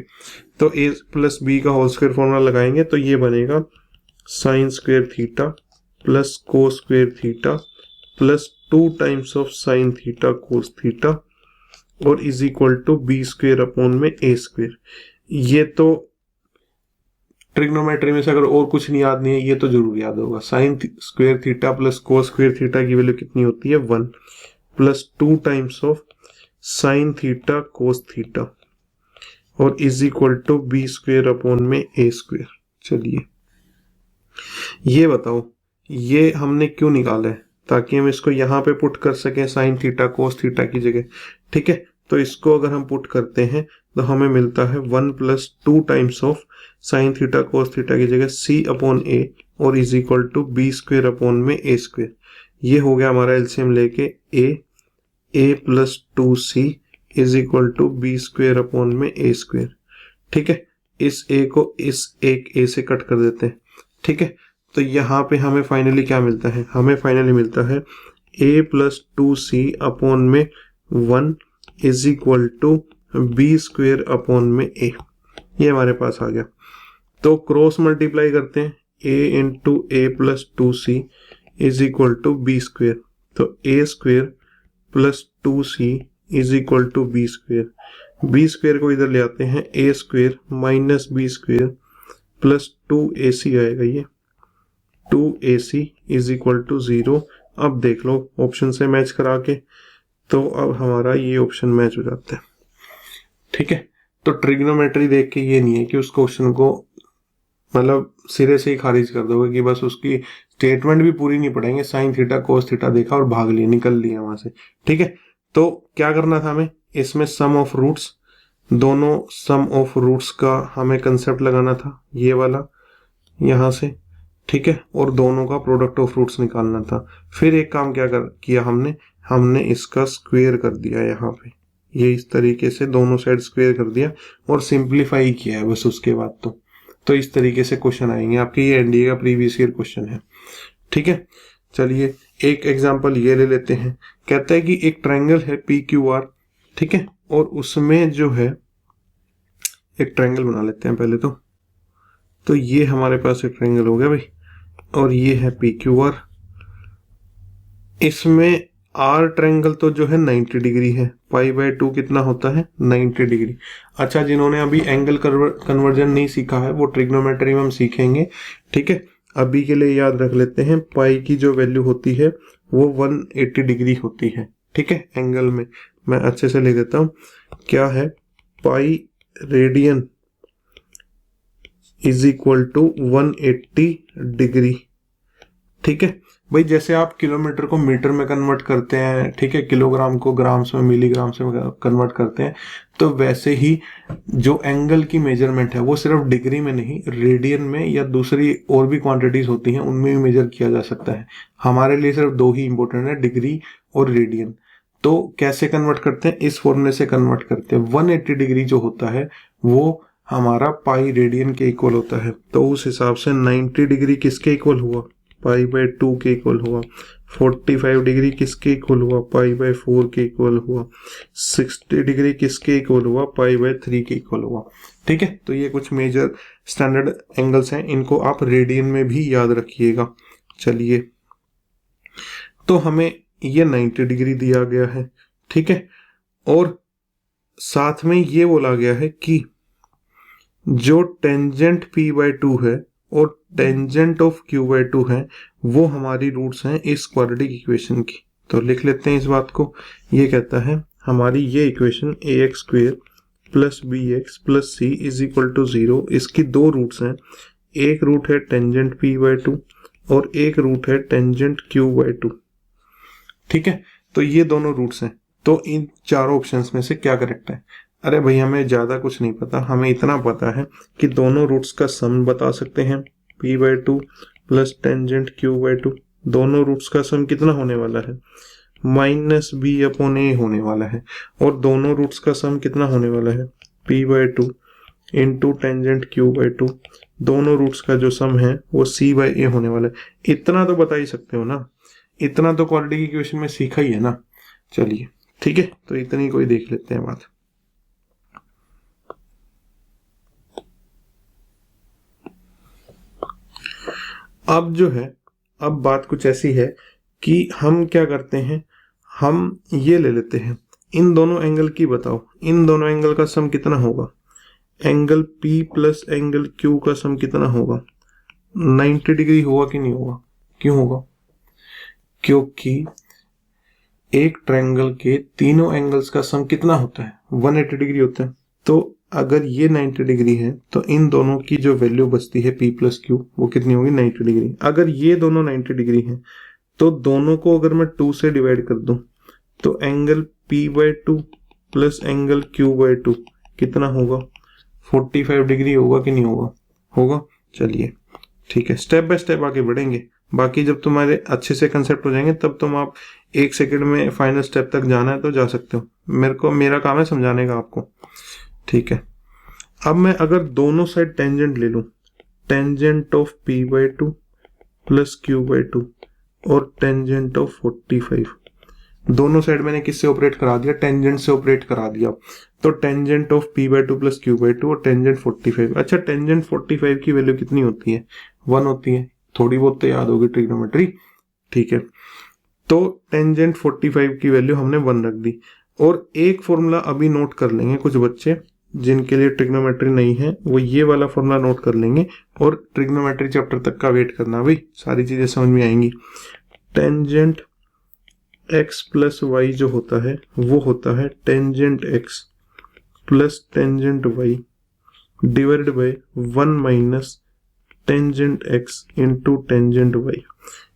S1: तो a प्लस बी का होल स्क्वायर फॉर्मूला लगाएंगे तो ये बनेगा sine square theta plus cos square theta plus 2 times of sine theta cos theta और इज इक्वल टू b²/a²। ये तो ट्रिग्नोमेट्री में से अगर और कुछ नहीं याद नहीं है, ये तो जरूर याद होगा। Sine square theta plus cos square theta की वैल्यू कितनी होती है 1, plus 2 times of sine theta cos theta और इज इक्वल टू b²/a²। चलिए ये बताओ, ये हमने क्यों निकाला है, ताकि हम इसको यहाँ पे पुट कर सकें साइन थीटा कोस थीटा की जगह। ठीक है, तो इसको अगर हम पुट करते हैं तो हमें मिलता है 1 plus 2 times of sine theta cos theta की जगह c/a और इज इक्वल टू b²/a²। ये हो गया हमारा एलसीएम लेके a plus 2c is equal to b²/a²। ठीक है, इस a को इस एक a से कट कर देते हैं। ठीक है, तो यहाँ पे हमें फाइनली क्या मिलता है, हमें फाइनली मिलता है a प्लस 2c अपॉन में 1 इज इक्वल टू b²/a। ये हमारे पास आ गया। तो क्रॉस मल्टीप्लाई करते हैं, a into a plus 2c is equal to b², तो a² plus 2c is equal to b² को इधर ले आते हैं, a² minus b² plus 2ac आएगा, ये 2ac इज इक्वल टू 0। अब देख लो ऑप्शन से मैच करा के, तो अब हमारा ये ऑप्शन मैच हो जाता है। ठीक है, तो ट्रिग्नोमेट्री देख के ये नहीं है कि उस क्वेश्चन को मतलब सिरे से ही खारिज कर दोगे कि बस उसकी स्टेटमेंट भी पूरी नहीं पढ़ेंगे, साइन थीटा कोस थीटा देखा और भाग लिए, निकल लिया वहां से। ठीक है, तो क्या करना था हमें, इसमें सम ऑफ रूट्स, दोनों सम ऑफ रूट्स का हमें कंसेप्ट लगाना था, ये वाला यहाँ से। ठीक है, और दोनों का प्रोडक्ट ऑफ रूट्स निकालना था। फिर एक काम क्या किया हमने इसका स्क्वायर कर दिया, यहाँ पे ये इस तरीके से दोनों साइड स्क्वायर कर दिया और सिंप्लीफाई किया है बस। उसके बाद तो इस तरीके से क्वेश्चन आएंगे आपके, ये एनडीए का प्रीवियस ईयर क्वेश्चन है। ठीक है, चलिए एक एग्जांपल ये ले लेते हैं। कहता है कि एक ट्रायंगल है PQR, ठीक है, और उसमें जो है एक ट्रायंगल बना लेते हैं पहले तो ये हमारे पास एक ट्रायंगल हो गया भाई, और ये है PQR। इसमें आर ट्रायंगल तो जो है 90 डिग्री है, π/2 कितना होता है 90 डिग्री। अच्छा, जिन्होंने अभी एंगल कन्वर्जन नहीं सीखा है वो ट्रिग्नोमेट्री में हम सीखेंगे। ठीक है, अभी के लिए याद रख लेते हैं, पाई की जो वैल्यू होती है वो 180 डिग्री होती है। ठीक है, एंगल में मैं अच्छे से लिख देता हूँ, क्या है, pi radian is equal to 180 degree. ठीक है भाई, जैसे आप किलोमीटर को मीटर में कन्वर्ट करते हैं, ठीक है, किलोग्राम को ग्राम्स में, मिलीग्राम्स में कन्वर्ट करते हैं, तो वैसे ही जो एंगल की मेजरमेंट है वो सिर्फ डिग्री में नहीं, रेडियन में या दूसरी और भी क्वांटिटीज होती हैं उनमें भी मेजर किया जा सकता है। हमारे लिए सिर्फ दो ही इंपॉर्टेंट है, डिग्री और रेडियन। तो कैसे कन्वर्ट करते हैं, इस फॉर्मूले से कन्वर्ट करते हैं। 180 डिग्री जो होता है वो हमारा पाई रेडियन के इक्वल होता है। तो उस हिसाब से 90 डिग्री किसके इक्वल हुआ, पाई बाय 2 के इक्वल हुआ। 45 डिग्री किसके इक्वल हुआ, पाई बाय 4 के इक्वल हुआ। 60 डिग्री किसके इक्वल हुआ, पाई बाय 3 के इक्वल हुआ। ठीक है, तो ये कुछ मेजर स्टैंडर्ड एंगल्स हैं, इनको आप रेडियन में भी याद रखिएगा। चलिए, तो हमें ये 90 डिग्री दिया गया है। ठीक है, और साथ में ये बोला गया है कि जो टेंजेंट p बाय 2 है और टेंजेंट ऑफ q बाय 2 है वो हमारी रूट्स हैं इस क्वाड्रेटिक इक्वेशन की। तो लिख लेते हैं इस बात को। ये कहता है हमारी ये equation ax square plus bx plus c is equal to 0, इसकी दो रूट्स हैं। एक रूट है टेंजेंट p बाय 2 और एक रूट है टेंजेंट q बाय 2। ठीक है, तो ये दोनों रूट्स हैं। तो इन चारों ऑप्शंस में से क्या करेक्ट है? अरे भाई, हमें ज्यादा कुछ नहीं पता, हमें इतना पता है कि दोनों रूट्स का सम बता सकते हैं, p by 2 plus tangent q by 2। दोनों रूट्स का सम कितना होने वाला है, माइनस बी अपॉन ए होने वाला है। और दोनों रूट्स का सम कितना होने वाला है, p by 2 into tangent q by 2। दोनों रूट्स का जो सम है वो c बाय ए होने वाला है। इतना तो बता ही सकते हो ना, इतना तो क्वाड्रेटिक इक्वेशन में सीखा ही है ना। चलिए ठीक है, तो इतनी कोई देख लेते हैं बात। अब जो है, अब बात कुछ ऐसी है कि हम क्या करते हैं, हम ये ले लेते हैं, इन दोनों एंगल की बताओ, इन दोनों एंगल का सम कितना होगा, angle P plus angle Q का सम कितना होगा, 90 डिग्री होगा कि नहीं होगा? क्यों होगा? क्योंकि एक ट्रायंगल के तीनों एंगल्स का सम कितना होता है, 180 डिग्री होता है। तो अगर ये 90 डिग्री है तो इन दोनों की जो वैल्यू बचती है P प्लस Q वो कितनी होगी, 90 डिग्री। अगर ये दोनों 90 डिग्री है तो दोनों को अगर मैं 2 से डिवाइड कर दूं तो angle P by 2 plus angle Q by 2 कितना होगा, 45 डिग्री होगा कि नहीं होगा? होगा। चलिए ठीक है, स्टेप बाय स्टेप आगे बढ़ेंगे। बाकी जब तुम्हारे अच्छे से कंसेप्ट हो जाएंगे तब तुम आप 1 सेकंड में फाइनल स्टेप तक जाना है तो जा सकते हो। मेरा काम है समझाने का आपको। ठीक है, अब मैं अगर दोनों साइड टेंजेंट ले लूं, tangent of P by 2 plus Q by 2 और टेंजेंट ऑफ 45, दोनों साइड मैंने किससे ऑपरेट करा दिया, टेंजेंट से ऑपरेट करा दिया। तो tangent of P by 2 plus Q by 2 और टेंजेंट 45। अच्छा, टेंजेंट 45 की वैल्यू कितनी होती है, 1 होती है। थोड़ी बहुत तो याद होगी ट्रिग्नोमेट्री। ठीक है, तो टेंजेंट 45 की वैल्यू हमने 1 रख दी। और एक फॉर्मूला अभी नोट कर लेंगे, कुछ बच्चे जिनके लिए ट्रिग्नोमेट्री नहीं है वो ये वाला फॉर्मूला नोट कर लेंगे और ट्रिग्नोमेट्री चैप्टर तक का वेट करना, भाई सारी चीजें समझ में आएंगी। टेंजेंट x प्लस वाई जो होता है वो होता है tangent x plus tangent y divided by 1 minus tangent x into tangent y।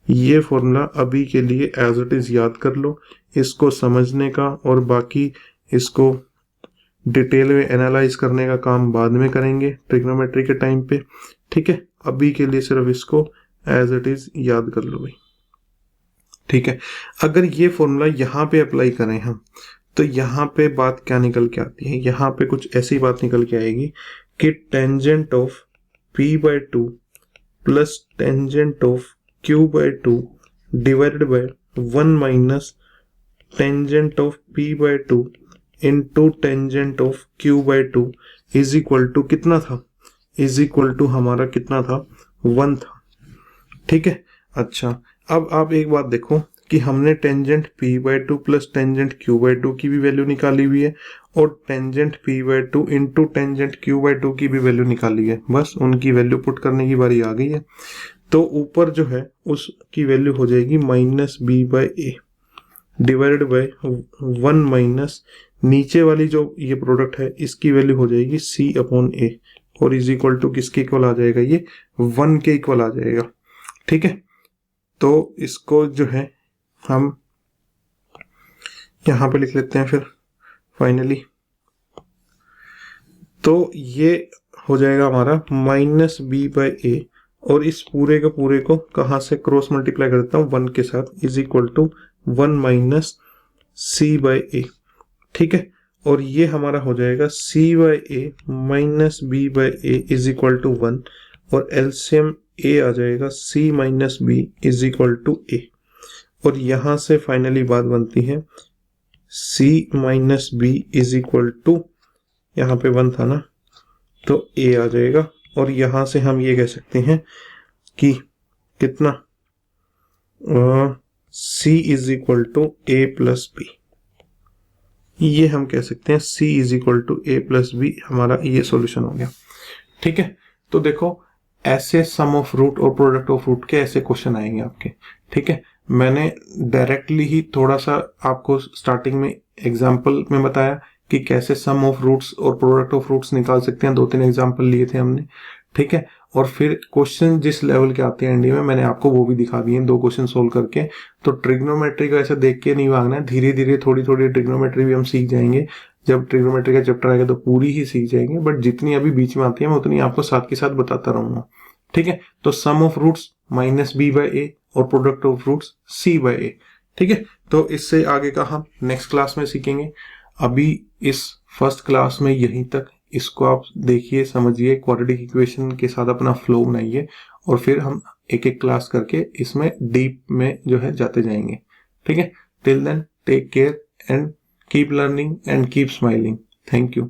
S1: ये फॉर्मूला अभी के लिए एज इट इज याद कर लो, इसको समझने का और बाकी इसको डिटेल में एनालाइज करने का काम बाद में करेंगे ट्रिग्नोमेट्री के टाइम पे। ठीक है, अभी के लिए सिर्फ इसको एज इट इज याद कर लो भाई। ठीक है, अगर ये फॉर्मूला यहाँ पे अप्लाई करें हम तो यहाँ पे बात क्या निकल के आती है, यहाँ पे कुछ ऐसी बात निकल के आएगी कि tangent of P by 2 plus tangent of Q by 2 divided by 1 minus tangent of P by 2 into tangent of Q by 2 is equal to कितना था, इज इक्वल टू हमारा कितना था, 1 था। ठीक है, अच्छा अब आप एक बात देखो कि हमने tangent P by 2 plus tangent Q by 2 की भी वैल्यू निकाली हुई है और tangent P by 2 into tangent Q by 2 की भी वैल्यू निकाली है। बस उनकी वैल्यू पुट करने की बारी आ गई है। तो ऊपर जो है उसकी वैल्यू हो जाएगी -b/a डिवाइडेड बाय 1 माइनस नीचे वाली जो ये प्रोडक्ट है इसकी वैल्यू हो जाएगी c/a और इज इक्वल टू किसके इक्वल आ जाएगा, ये 1 के इक्वल आ जाएगा। ठीक है, तो इसको जो है हम यहां पे लिख लेते हैं फिर फाइनली। तो ये हो जाएगा हमारा -b/a और इस पूरे के पूरे को कहां से क्रॉस मल्टीप्लाई कर देता हूं 1 के साथ, is equal to 1 minus c/a। ठीक है, और ये हमारा हो जाएगा c/a minus b/a is equal to 1 और एलसीएम a आ जाएगा c minus b is equal to a। और यहां से फाइनली बात बनती है c minus b is equal to, यहाँ पे 1 था ना तो a आ जाएगा। और यहां से हम ये कह सकते हैं कि कितना c is equal to a plus b, ये हम कह सकते हैं c is equal to a plus b, हमारा ये सॉल्यूशन हो गया। ठीक है, तो देखो ऐसे सम ऑफ रूट और प्रोडक्ट ऑफ रूट के ऐसे क्वेश्चन आएंगे आपके। ठीक है, मैंने डायरेक्टली ही थोड़ा सा आपको स्टार्टिंग में एग्जांपल में बताया कि कैसे सम ऑफ रूट्स और प्रोडक्ट ऑफ रूट्स निकाल सकते हैं, 2-3 एग्जांपल लिए थे हमने। ठीक है, और फिर क्वेश्चन जिस लेवल के आते हैं एनडीए में मैंने आपको वो भी दिखा दिए 2 क्वेश्चन सोल्व करके। तो ट्रिग्नोमेट्री को ऐसे देख के नहीं भागना है, धीरे धीरे थोड़ी थोड़ी ट्रिग्नोमेट्री भी हम सीख जाएंगे। जब ट्रिग्नोमेट्री का चैप्टर आएगा तो पूरी ही सीख जाएंगे, बट जितनी अभी बीच में आती है मैं उतनी आपको साथ के साथ बताता रहूंगा। ठीक है, तो सम ऑफ रूट्स -b/a और प्रोडक्ट ऑफ रूट्स c/a। ठीक है, तो इससे आगे का हम नेक्स्ट क्लास में सीखेंगे। अभी इस फर्स्ट क्लास में यहीं तक, इसको आप देखिए, समझिए, क्वाड्रेटिक इक्वेशन के साथ अपना फ्लो बनाइए और फिर हम एक एक क्लास करके इसमें डीप में जो है जाते जाएंगे। ठीक है, till then take care and keep learning and keep smiling. Thank you.